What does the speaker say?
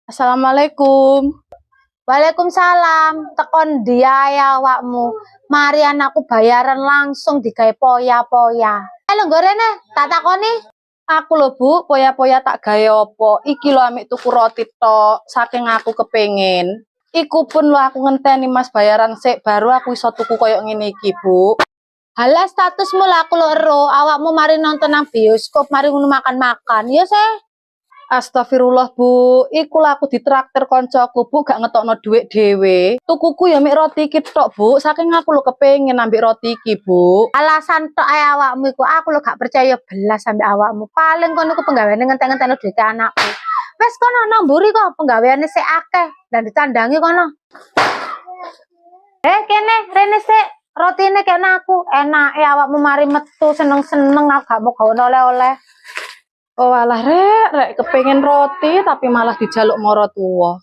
Assalamualaikum. Waalaikumsalam. Tekon dia ya awakmu. Mari anakku bayaran langsung digawe poya-poya. Halo gorene, tak takoni. Aku lho Bu, poya-poya tak gawe opo? Iki lho amik tuku roti tok, saking aku kepengin. Iku pun lho aku ngenteni Mas bayaran sik baru aku iso tuku koyo ngene iki, Bu. Halah statusmu lah aku lho ero, awakmu mari nonton nang bioskop, mari ngono makan-makan. Ya sih. Astagfirullah Bu, iku lah aku ditraktir koncoku Bu, gak ngetokno duit dhewe. Tukuku ya mik roti iki tok Bu, saking aku lho kepengin ambek roti iki Bu. Alasan tok ae awakmu iku, aku lho gak percaya belas ambek awakmu. Paling kono iku penggaweane ngentek-ngentekno duit anakku. Wes kono nang mburi kok penggaweane sik akeh dan ditandangi kono. Kene rene sik rotine kene aku. Enake awakmu mari metu seneng-seneng aku gak mau gawe oleh-oleh. Oh alah rek kepengin roti tapi malah dijaluk moro tua.